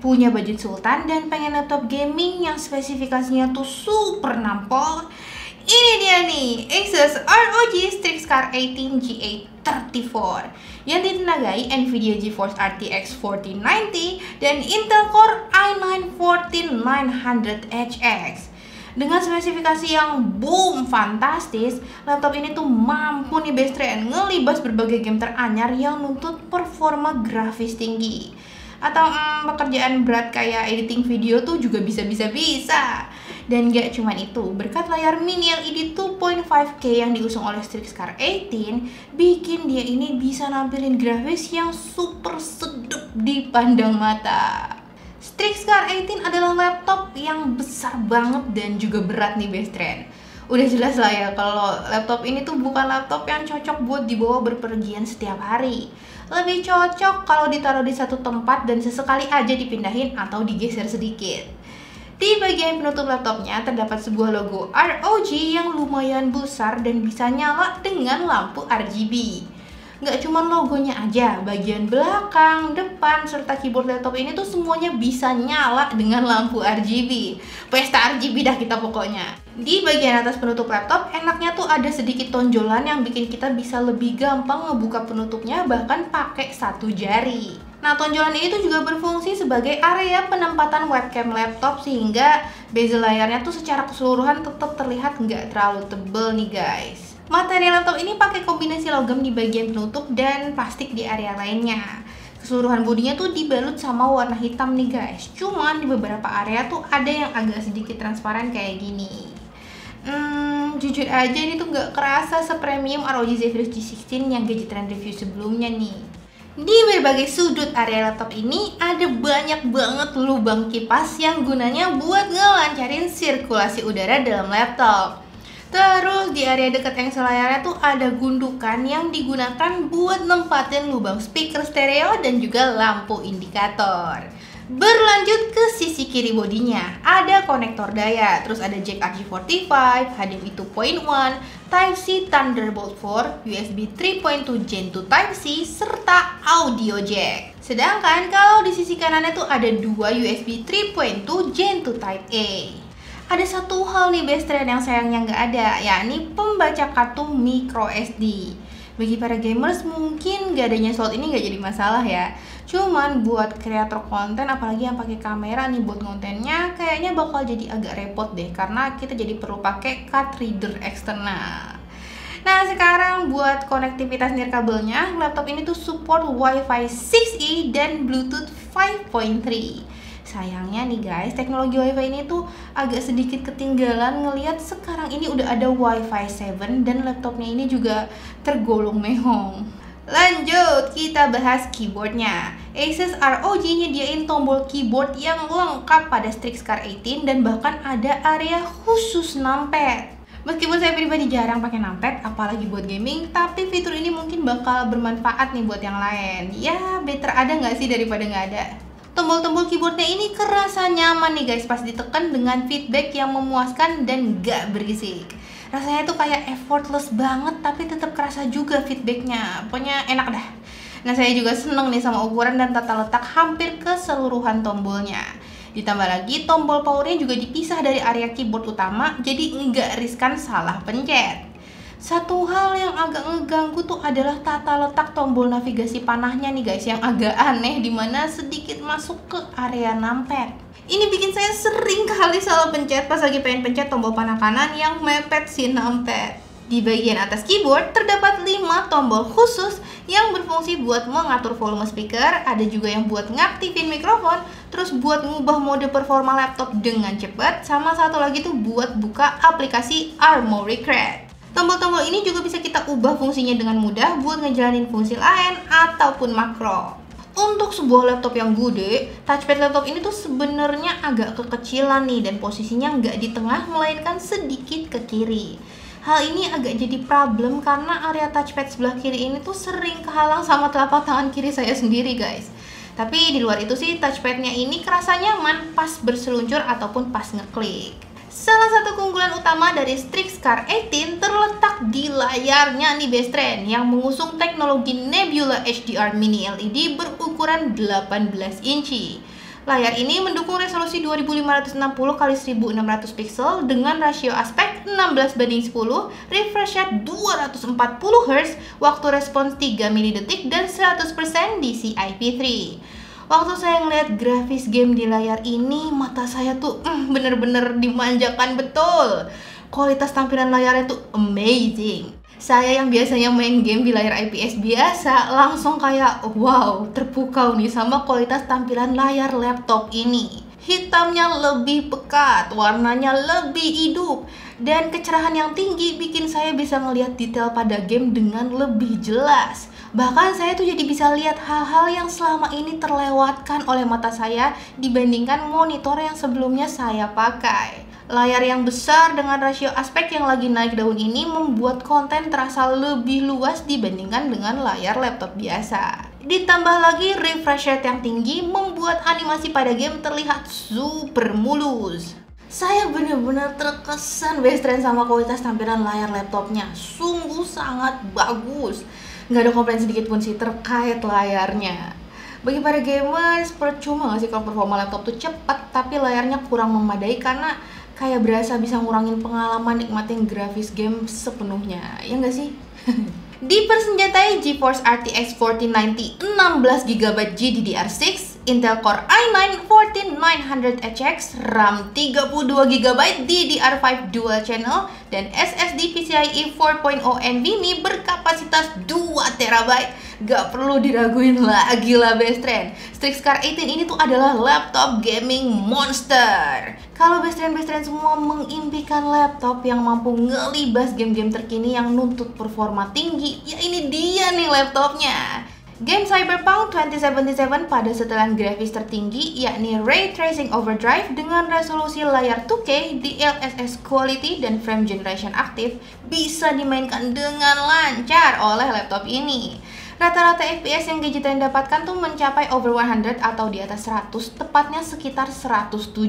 punya budget sultan dan pengen laptop gaming yang spesifikasinya tuh super nampol? Ini dia nih, Asus ROG Strix Car 18 G834 yang ditenagai Nvidia GeForce RTX 4090 dan Intel Core i9 14900HX. Dengan spesifikasi yang boom fantastis, laptop ini tuh mampu nih best friend ngelibas berbagai game teranyar yang nuntut performa grafis tinggi. Atau pekerjaan berat kayak editing video tuh juga bisa. Dan gak cuman itu, berkat layar mini LED 2.5K yang diusung oleh Strix Car 18, bikin dia ini bisa nampilin grafis yang super sedap dipandang mata. Strix Car 18 adalah laptop yang besar banget dan juga berat nih best friend. Udah jelas lah ya kalau laptop ini tuh bukan laptop yang cocok buat dibawa berpergian setiap hari. Lebih cocok kalau ditaruh di satu tempat dan sesekali aja dipindahin atau digeser sedikit. Di bagian penutup laptopnya terdapat sebuah logo ROG yang lumayan besar dan bisa nyala dengan lampu RGB. Nggak cuma logonya aja, bagian belakang, depan, serta keyboard laptop ini tuh semuanya bisa nyala dengan lampu RGB. Pesta RGB dah kita pokoknya. Di bagian atas penutup laptop, enaknya tuh ada sedikit tonjolan yang bikin kita bisa lebih gampang ngebuka penutupnya bahkan pakai satu jari. Nah, tonjolan ini tuh juga berfungsi sebagai area penempatan webcam laptop sehingga bezel layarnya tuh secara keseluruhan tetap terlihat nggak terlalu tebel nih guys. Material laptop ini pakai kombinasi logam di bagian penutup dan plastik di area lainnya. Keseluruhan bodinya tuh dibalut sama warna hitam nih guys. Cuman di beberapa area tuh ada yang agak sedikit transparan kayak gini. Jujur aja ini tuh nggak kerasa sepremium ROG Zephyrus G16 yang Gadget Trend review sebelumnya nih. Di berbagai sudut area laptop ini ada banyak banget lubang kipas yang gunanya buat ngelancarin sirkulasi udara dalam laptop. Terus di area dekat engsel layarnya tuh ada gundukan yang digunakan buat nempatin lubang speaker stereo dan juga lampu indikator. Berlanjut ke sisi kiri bodinya, ada konektor daya, terus ada jack RJ45, HDMI 2.1, Type-C Thunderbolt 4, USB 3.2 Gen 2 Type-C, serta audio jack. Sedangkan kalau di sisi kanannya tuh ada dua USB 3.2 Gen 2 Type-A. Ada satu hal nih best friend yang sayangnya nggak ada, yakni pembaca kartu micro SD. Bagi para gamers mungkin nggak adanya slot ini nggak jadi masalah ya. Cuman buat kreator konten apalagi yang pakai kamera nih buat kontennya kayaknya bakal jadi agak repot deh karena kita jadi perlu pakai card reader eksternal. Nah sekarang buat konektivitas nirkabelnya, laptop ini tuh support Wi-Fi 6E dan Bluetooth 5.3. Sayangnya nih guys, teknologi Wi-Fi ini tuh agak sedikit ketinggalan ngelihat sekarang ini udah ada Wi-Fi 7 dan laptopnya ini juga tergolong mehong. Lanjut, kita bahas keyboardnya. Asus ROG nyediain tombol keyboard yang lengkap pada Strix Car 18 dan bahkan ada area khusus numpad. Meskipun saya pribadi jarang pakai numpad, apalagi buat gaming, tapi fitur ini mungkin bakal bermanfaat nih buat yang lain. Ya, better ada nggak sih daripada nggak ada. Tombol-tombol keyboardnya ini kerasa nyaman nih guys pas ditekan dengan feedback yang memuaskan dan gak berisik. Rasanya tuh kayak effortless banget tapi tetap kerasa juga feedbacknya. Pokoknya enak dah. Nah saya juga seneng nih sama ukuran dan tata letak hampir keseluruhan tombolnya. Ditambah lagi tombol powernya juga dipisah dari area keyboard utama jadi nggak riskan salah pencet. Satu hal yang agak ngeganggu tuh adalah tata letak tombol navigasi panahnya nih guys yang agak aneh dimana sedikit masuk ke area numpad. Ini bikin saya sering kali salah pencet pas lagi pengen pencet tombol panah kanan yang mepet si numpad. Di bagian atas keyboard terdapat 5 tombol khusus yang berfungsi buat mengatur volume speaker, ada juga yang buat ngaktifin mikrofon, terus buat ngubah mode performa laptop dengan cepat, sama satu lagi tuh buat buka aplikasi Armoury Crate. Tombol-tombol ini juga bisa kita ubah fungsinya dengan mudah buat ngejalanin fungsi lain ataupun makro. Untuk sebuah laptop yang gede, touchpad laptop ini tuh sebenarnya agak kekecilan nih dan posisinya nggak di tengah melainkan sedikit ke kiri. Hal ini agak jadi problem karena area touchpad sebelah kiri ini tuh sering kehalang sama telapak tangan kiri saya sendiri guys. Tapi di luar itu sih touchpadnya ini kerasa nyaman pas berseluncur ataupun pas ngeklik. Salah satu keunggulan utama dari Strix Car 18 terletak di layarnya nih best friend yang mengusung teknologi Nebula HDR Mini LED berukuran 18 inci. Layar ini mendukung resolusi 2560 x 1600 pixel dengan rasio aspek 16:10, refresh rate 240 Hz, waktu respons 3 mili-detik, dan 100% DCI-P3. Waktu saya ngeliat grafis game di layar ini, mata saya tuh bener-bener dimanjakan betul. Kualitas tampilan layarnya tuh amazing. Saya yang biasanya main game di layar IPS biasa langsung kayak wow, terpukau nih sama kualitas tampilan layar laptop ini. Hitamnya lebih pekat, warnanya lebih hidup, dan kecerahan yang tinggi bikin saya bisa ngelihat detail pada game dengan lebih jelas. Bahkan saya tuh jadi bisa lihat hal-hal yang selama ini terlewatkan oleh mata saya dibandingkan monitor yang sebelumnya saya pakai. Layar yang besar dengan rasio aspek yang lagi naik daun ini membuat konten terasa lebih luas dibandingkan dengan layar laptop biasa. Ditambah lagi refresh rate yang tinggi membuat animasi pada game terlihat super mulus. Saya benar-benar terkesan best friend sama kualitas tampilan layar laptopnya. Sungguh sangat bagus. Nggak ada komplain sedikit pun sih terkait layarnya. Bagi para gamers, percuma nggak sih kalau performa laptop tuh cepat tapi layarnya kurang memadai, karena kayak berasa bisa ngurangin pengalaman nikmatin grafis game sepenuhnya, ya nggak sih? Dipersenjatai GeForce RTX 4090 16GB GDDR6, Intel Core i9 14900HX, RAM 32GB DDR5 Dual Channel, dan SSD PCIe 4.0 NVMe berkapasitas 2TB. Gak perlu diraguin lagi lah best friend, Strix Car 18 ini tuh adalah laptop gaming monster. Kalau best friend semua mengimpikan laptop yang mampu ngelibas game-game terkini yang nuntut performa tinggi, ya ini dia nih laptopnya. Game Cyberpunk 2077 pada setelan grafis tertinggi yakni Ray Tracing Overdrive dengan resolusi layar 2K, DLSS Quality, dan frame generation aktif bisa dimainkan dengan lancar oleh laptop ini. Rata-rata FPS yang Gadgetrain dapatkan tuh mencapai over 100 atau di atas 100, tepatnya sekitar 107.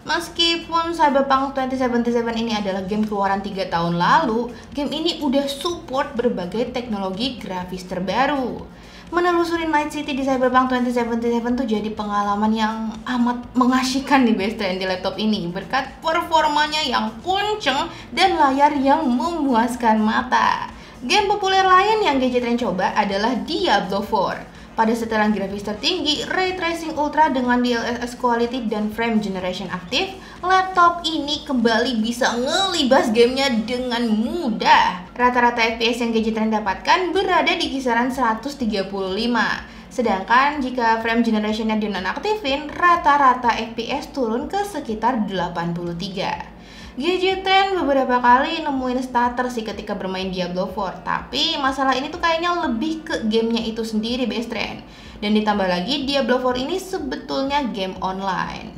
Meskipun Cyberpunk 2077 ini adalah game keluaran 3 tahun lalu, game ini udah support berbagai teknologi grafis terbaru. Menelusuri Night City di Cyberpunk 2077 tuh jadi pengalaman yang amat mengasyikan nih best friend di laptop ini berkat performanya yang kenceng dan layar yang memuaskan mata. Game populer lain yang Gadgetrain coba adalah Diablo 4. Pada setelan grafis tertinggi, Ray Tracing Ultra dengan DLSS Quality dan frame generation aktif, laptop ini kembali bisa ngelibas gamenya dengan mudah. Rata-rata FPS yang Gadgetrain dapatkan berada di kisaran 135. Sedangkan jika frame generationnya dinonaktifin, rata-rata FPS turun ke sekitar 83. Gadgetrain beberapa kali nemuin stutter sih ketika bermain Diablo 4, tapi masalah ini tuh kayaknya lebih ke gamenya itu sendiri best friend. Dan ditambah lagi Diablo 4 ini sebetulnya game online.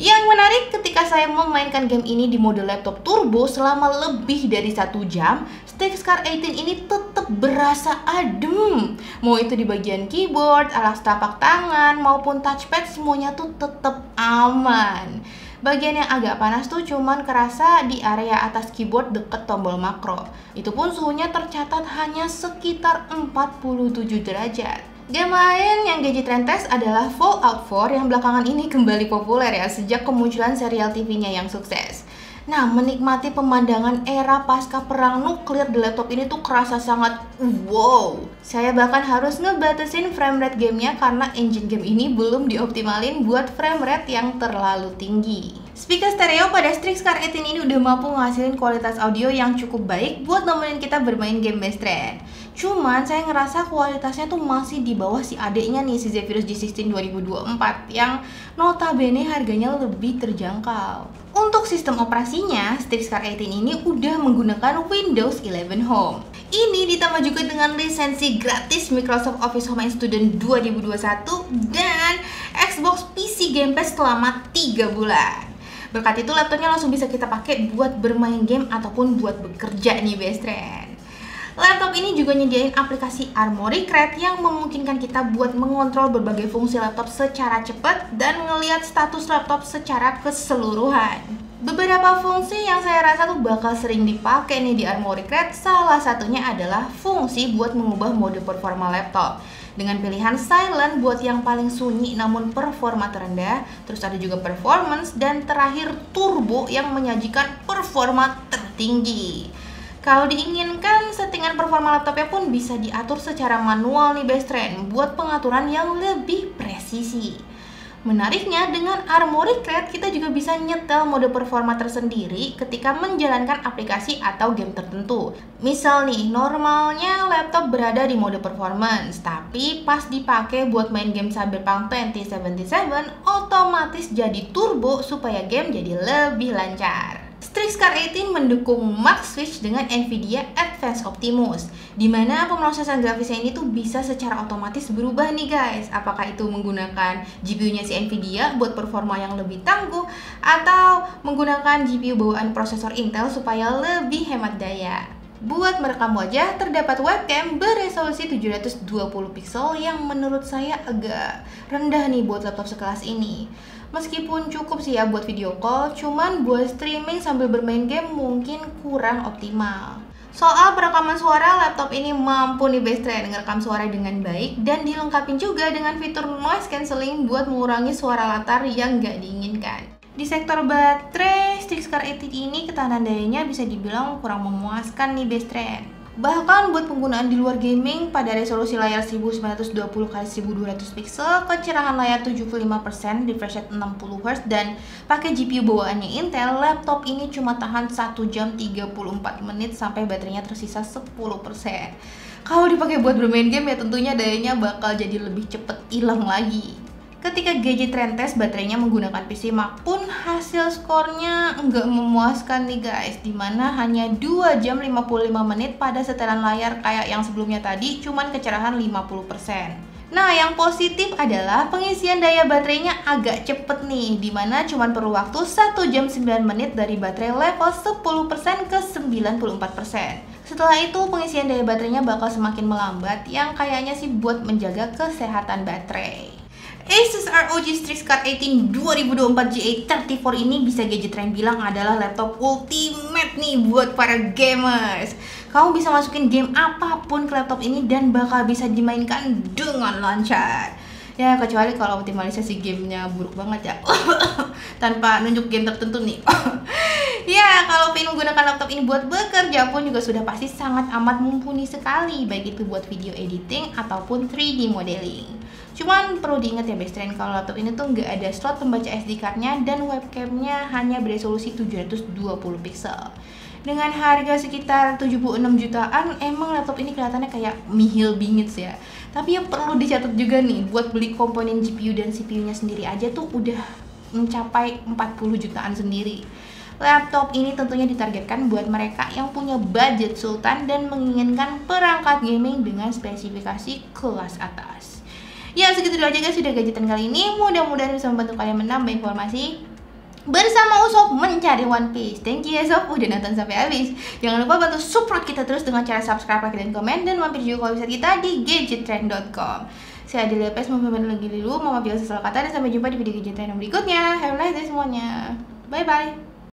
Yang menarik ketika saya memainkan game ini di mode laptop turbo selama lebih dari 1 jam, Strix Car 18 ini tetap berasa adem. Mau itu di bagian keyboard, alas tapak tangan, maupun touchpad, semuanya tuh tetap aman. Bagian yang agak panas tuh cuman kerasa di area atas keyboard deket tombol makro. Itu pun suhunya tercatat hanya sekitar 47 derajat. Game lain yang Gadgetrain tes adalah Fallout 4 yang belakangan ini kembali populer ya sejak kemunculan serial TV-nya yang sukses. Nah, menikmati pemandangan era pasca perang nuklir di laptop ini tuh kerasa sangat wow. Saya bahkan harus ngebatasin frame rate gamenya karena engine game ini belum dioptimalin buat frame rate yang terlalu tinggi. Speaker stereo pada Strix Car 18 ini udah mampu ngasilin kualitas audio yang cukup baik buat nemenin kita bermain game best friend. Cuman saya ngerasa kualitasnya tuh masih di bawah si adeknya nih, si Zephyrus G16 2024 yang notabene harganya lebih terjangkau. Untuk sistem operasinya, Strix Car 18 ini udah menggunakan Windows 11 Home. Ini ditambah juga dengan lisensi gratis Microsoft Office Home and Student 2021 dan Xbox PC Game Pass selama 3 bulan. Berkat itu laptopnya langsung bisa kita pakai buat bermain game ataupun buat bekerja nih best friend. Laptop ini juga nyediain aplikasi Armoury Crate yang memungkinkan kita buat mengontrol berbagai fungsi laptop secara cepat dan ngelihat status laptop secara keseluruhan. Beberapa fungsi yang saya rasa tuh bakal sering dipakai nih di Armoury Crate, salah satunya adalah fungsi buat mengubah mode performa laptop. dengan pilihan silent buat yang paling sunyi namun performa terendah, terus ada juga performance, dan terakhir turbo yang menyajikan performa tertinggi. Kalau diinginkan, settingan performa laptopnya pun bisa diatur secara manual nih best friend, buat pengaturan yang lebih presisi. Menariknya, dengan Armoury Crate kita juga bisa nyetel mode performa tersendiri ketika menjalankan aplikasi atau game tertentu. Misal nih, normalnya laptop berada di mode performance, tapi pas dipakai buat main game Cyberpunk 2077, otomatis jadi turbo supaya game jadi lebih lancar. Strix Car 18 mendukung Max Switch dengan Nvidia Advanced Optimus, di mana pemrosesan grafisnya ini tuh bisa secara otomatis berubah nih guys. Apakah itu menggunakan GPU-nya si Nvidia buat performa yang lebih tangguh, atau menggunakan GPU bawaan prosesor Intel supaya lebih hemat daya. Buat merekam wajah, terdapat webcam beresolusi 720 pixel yang menurut saya agak rendah nih buat laptop sekelas ini. Meskipun cukup sih ya buat video call, cuman buat streaming sambil bermain game mungkin kurang optimal. Soal perekaman suara, laptop ini mampu nih best friend ngerekam suara dengan baik dan dilengkapi juga dengan fitur noise cancelling buat mengurangi suara latar yang gak diinginkan. Di sektor baterai, Strix Car 18 ini ketahanan dayanya bisa dibilang kurang memuaskan nih best friend. Bahkan buat penggunaan di luar gaming pada resolusi layar 1920x1200 pixel, kecerahan layar 75%, refresh rate 60Hz, dan pakai GPU bawaannya Intel, laptop ini cuma tahan 1 jam 34 menit sampai baterainya tersisa 10%. Kalau dipakai buat bermain game ya tentunya dayanya bakal jadi lebih cepet hilang lagi. Ketika gadget trend test baterainya menggunakan PC Mac pun hasil skornya nggak memuaskan nih guys, dimana hanya 2 jam 55 menit pada setelan layar kayak yang sebelumnya tadi, cuman kecerahan 50%. Nah, yang positif adalah pengisian daya baterainya agak cepet nih, dimana cuman perlu waktu 1 jam 9 menit dari baterai level 10% ke 94%. Setelah itu pengisian daya baterainya bakal semakin melambat, yang kayaknya sih buat menjaga kesehatan baterai. Asus ROG Strix Car 18 2024 GA34 ini bisa gadget trend bilang adalah laptop ultimate nih buat para gamers. Kamu bisa masukin game apapun ke laptop ini dan bakal bisa dimainkan dengan lancar. Ya kecuali kalau optimalisasi gamenya buruk banget ya. Tanpa nunjuk game tertentu nih. Ya, kalau pengen menggunakan laptop ini buat bekerja pun juga sudah pasti sangat amat mumpuni sekali, baik itu buat video editing ataupun 3D modeling. Cuman perlu diingat ya best friend, kalau laptop ini tuh nggak ada slot pembaca SD card-nya dan webcamnya hanya beresolusi 720 pixel. Dengan harga sekitar 76 jutaan, emang laptop ini kelihatannya kayak nihil bingits ya. Tapi yang perlu dicatat juga nih, buat beli komponen GPU dan CPU-nya sendiri aja tuh udah mencapai 40 jutaan sendiri. Laptop ini tentunya ditargetkan buat mereka yang punya budget sultan dan menginginkan perangkat gaming dengan spesifikasi kelas atas. Ya segitu dulu aja guys sudah gadgetan kali ini, mudah-mudahan bisa membantu kalian menambah informasi bersama Usop mencari One Piece. Thank you ya Sob udah nonton sampai habis. Jangan lupa bantu support kita terus dengan cara subscribe, like, dan komen, dan mampir juga ke website kita di gadgettrend.com. Saya Adelia Pes, mau lagi dulu, Mama biasa salah kata, dan sampai jumpa di video gadget trend berikutnya. Have a nice day semuanya. Bye bye.